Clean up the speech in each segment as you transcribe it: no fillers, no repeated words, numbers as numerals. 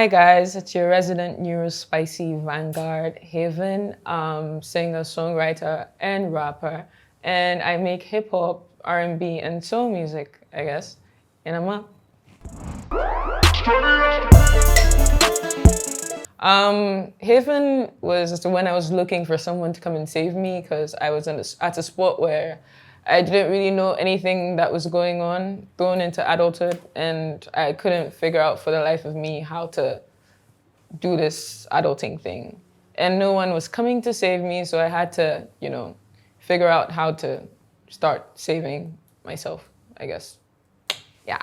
Hi guys, it's your resident neurospicy vanguard, Haven, singer, songwriter, and rapper. And I make hip hop, R&B, and soul music, I guess. And I'm up. Haven was when I was looking for someone to come and save me because I was at a spot where I didn't really know anything that was going on, thrown into adulthood, and I couldn't figure out for the life of me how to do this adulting thing. And no one was coming to save me, so I had to, figure out how to start saving myself, I guess. Yeah.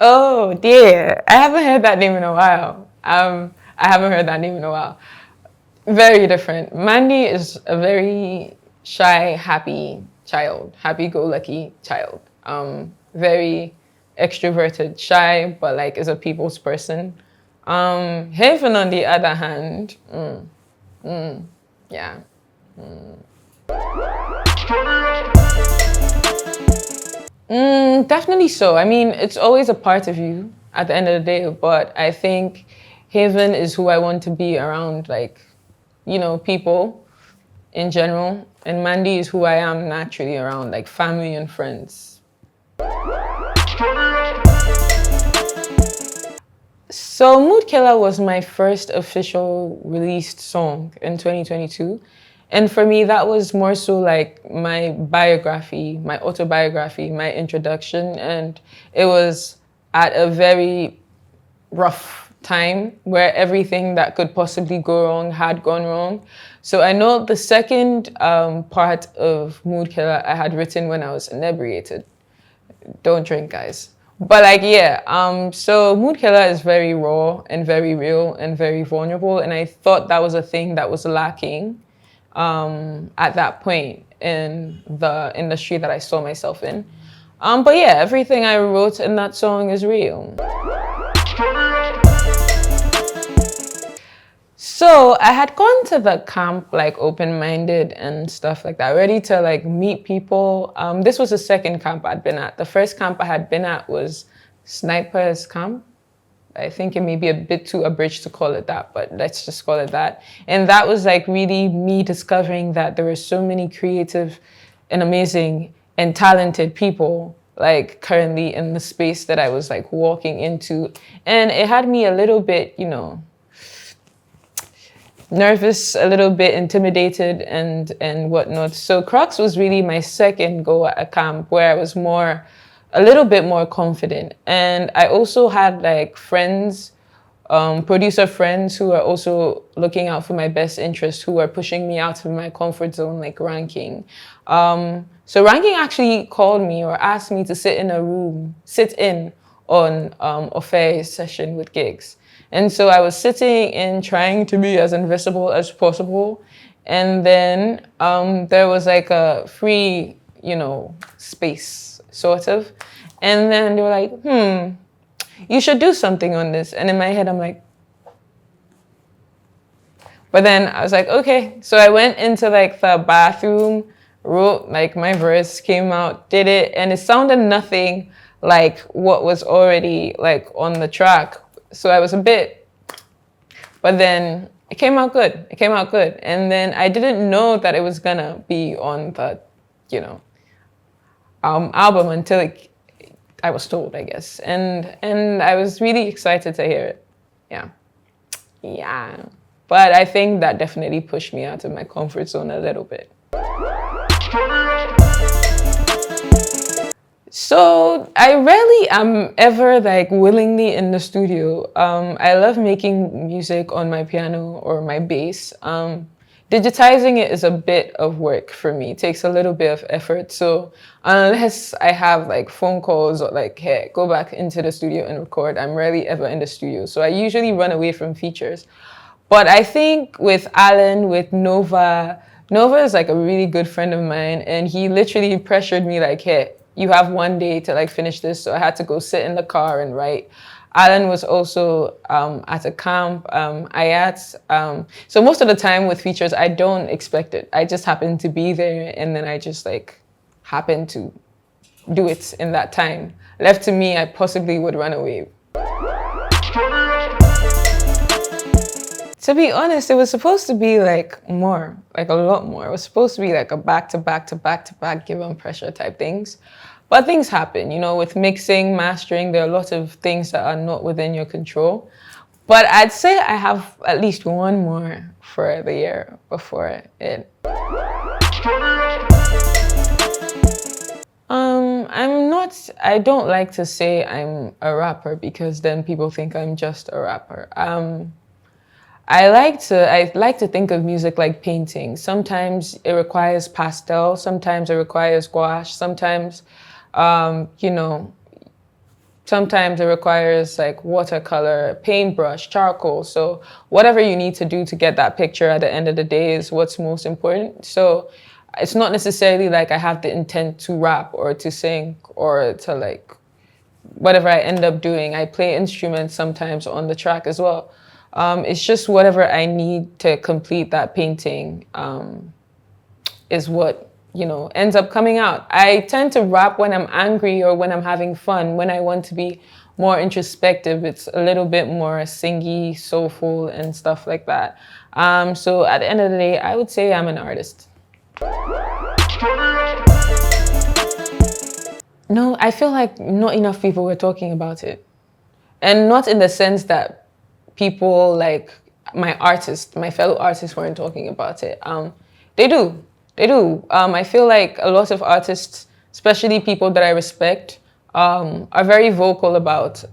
Oh dear, I haven't heard that name in a while. Very different. Mandy is a very shy, happy child, happy-go-lucky child. Very extroverted, shy, but is a people's person. Haven, on the other hand, yeah. Definitely so. I mean, it's always a part of you at the end of the day, but I think Haven is who I want to be around, people in general. And Mandy is who I am naturally around, family and friends. So Mood Killer was my first official released song in 2022. And for me, that was more so my biography, my autobiography, my introduction. And it was at a very rough time where everything that could possibly go wrong had gone wrong. So I know the second part of Mood Killer I had written when I was inebriated. Don't drink, guys. But so Mood Killer is very raw and very real and very vulnerable. And I thought that was a thing that was lacking at that point in the industry that I saw myself in. But yeah, everything I wrote in that song is real. So I had gone to the camp open-minded and stuff like that, ready to meet people. This was the second camp I'd been at. The first camp I had been at was Sniper's Camp. I think it may be a bit too abridged to call it that, but let's just call it that. And that was really me discovering that there were so many creative and amazing and talented people currently in the space that I was walking into. And it had me a little bit, nervous, a little bit intimidated and whatnot. So Crocs was really my second go at a camp where I was a little bit more confident. And I also had friends, producer friends who are also looking out for my best interest, who are pushing me out of my comfort zone, Ranking. So Ranking actually called me or asked me to sit in on Offei's session with gigs. And so I was sitting in trying to be as invisible as possible. And then there was a free, space, sort of. And then they were like, you should do something on this. And in my head, I'm like, but then I was like, okay. So I went into the bathroom, wrote my verse, came out, did it. And it sounded nothing like what was already on the track. So I was a bit, but then it came out good. And then I didn't know that it was gonna be on the, album until I was told, I guess. And I was really excited to hear it. Yeah. But I think that definitely pushed me out of my comfort zone a little bit. So I rarely am ever willingly in the studio. I love making music on my piano or my bass. Digitizing it is a bit of work for me. It takes a little bit of effort. So unless I have phone calls or hey, go back into the studio and record, I'm rarely ever in the studio. So I usually run away from features. But I think with Alan, with Nova is a really good friend of mine, and he literally pressured me hey, you have one day to finish this. So I had to go sit in the car and write. Alan was also at a camp. So most of the time with features, I don't expect it. I just happen to be there, and then I just happen to do it in that time. left to me, I possibly would run away. To be honest, it was supposed to be like more, like a lot more. It was supposed to be like a back-to-back given pressure type things. But things happen, you know, with mixing, mastering, there are a lot of things that are not within your control. But I'd say I have at least one more for the year before it. I don't like to say I'm a rapper because then people think I'm just a rapper. I like to think of music like painting. Sometimes it requires pastel, sometimes it requires gouache, sometimes, you know, sometimes it requires like watercolor, paintbrush, charcoal. So whatever you need to do to get that picture at the end of the day is what's most important. So it's not necessarily like I have the intent to rap or to sing or to like whatever I end up doing. I play instruments sometimes on the track as well. It's just whatever I need to complete that painting is what, you know, ends up coming out. I tend to rap when I'm angry or when I'm having fun, when I want to be more introspective. It's a little bit more singy, soulful, and stuff like that. So at the end of the day, I would say I'm an artist. No, I feel like not enough people were talking about it. And not in the sense that people like my fellow artists weren't talking about it. They do. I feel like a lot of artists, especially people that I respect, are very vocal about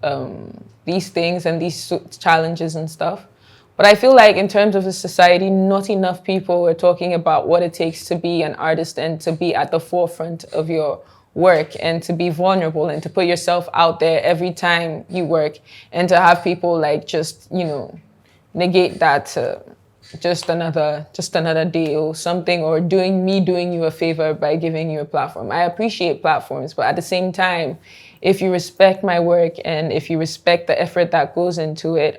these things and these challenges and stuff. But I feel like in terms of the society, not enough people are talking about what it takes to be an artist and to be at the forefront of your work and to be vulnerable and to put yourself out there every time you work and to have people like just, you know, negate that to just another day or something, or doing you a favor by giving you a platform. I appreciate platforms, but at the same time, if you respect my work and if you respect the effort that goes into it,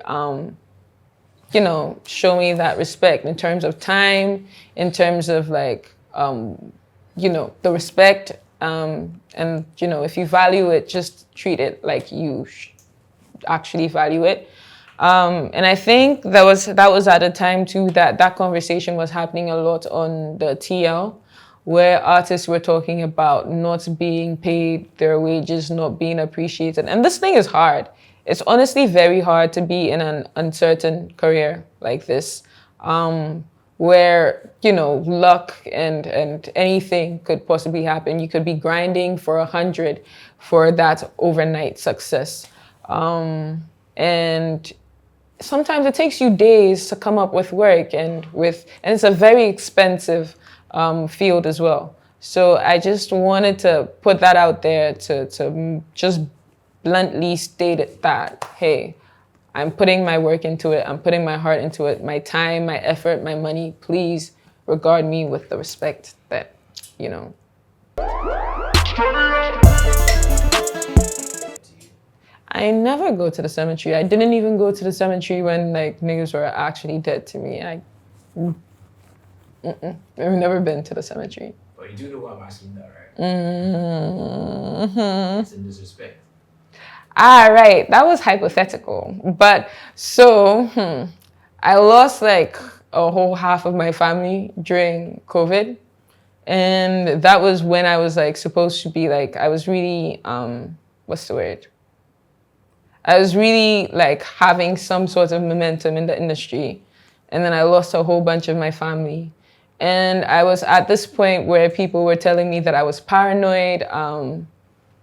you know, show me that respect in terms of time, in terms of like, you know, the respect. And, you know, if you value it, just treat it like you actually value it. And I think that was at a time too that conversation was happening a lot on the TL, where artists were talking about not being paid their wages, not being appreciated. And this thing is hard. It's honestly very hard to be in an uncertain career like this, where, you know, luck and anything could possibly happen. You could be grinding for 100 for that overnight success. And sometimes it takes you days to come up with work and it's a very expensive field as well. So I just wanted to put that out there to just bluntly state it that, hey, I'm putting my work into it. I'm putting my heart into it, my time, my effort, my money. Please regard me with the respect that, you know. I never go to the cemetery. I didn't even go to the cemetery when like niggas were actually dead to me. I've never been to the cemetery. But you do know why I'm asking that, right? Mm-hmm. It's in disrespect. Ah, right. That was hypothetical. But so, I lost like a whole half of my family during COVID. And that was when I was like supposed to be like, I was really, what's the word? I was really like having some sort of momentum in the industry. And then I lost a whole bunch of my family. And I was at this point where people were telling me that I was paranoid,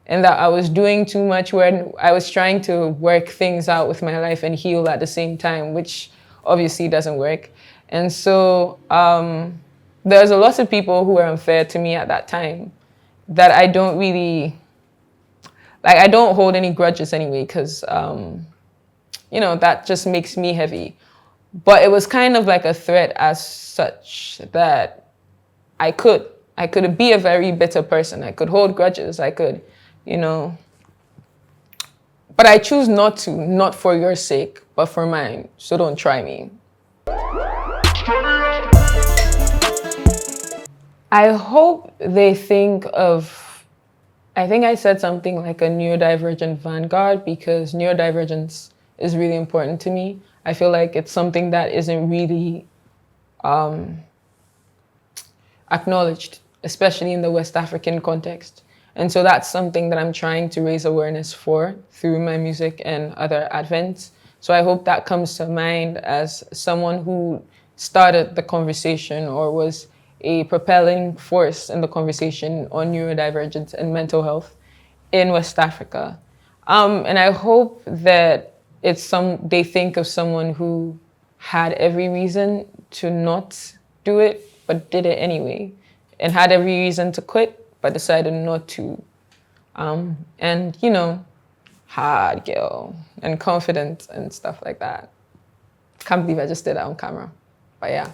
and that I was doing too much when I was trying to work things out with my life and heal at the same time, which obviously doesn't work. And so there's a lot of people who were unfair to me at that time that I don't really, like, I don't hold any grudges anyway, because, you know, that just makes me heavy. But it was kind of like a threat as such that I could be a very bitter person. I could hold grudges. I could, you know, but I choose not to, not for your sake, but for mine. So don't try me. I hope they think of I think I said something like a neurodivergent vanguard because neurodivergence is really important to me. I feel like it's something that isn't really acknowledged, especially in the West African context. And so that's something that I'm trying to raise awareness for through my music and other advents. So I hope that comes to mind as someone who started the conversation or was a propelling force in the conversation on neurodivergence and mental health in West Africa. And I hope that they think of someone who had every reason to not do it, but did it anyway, and had every reason to quit, but decided not to. And hard girl and confident and stuff like that. Can't believe I just did that on camera, but yeah.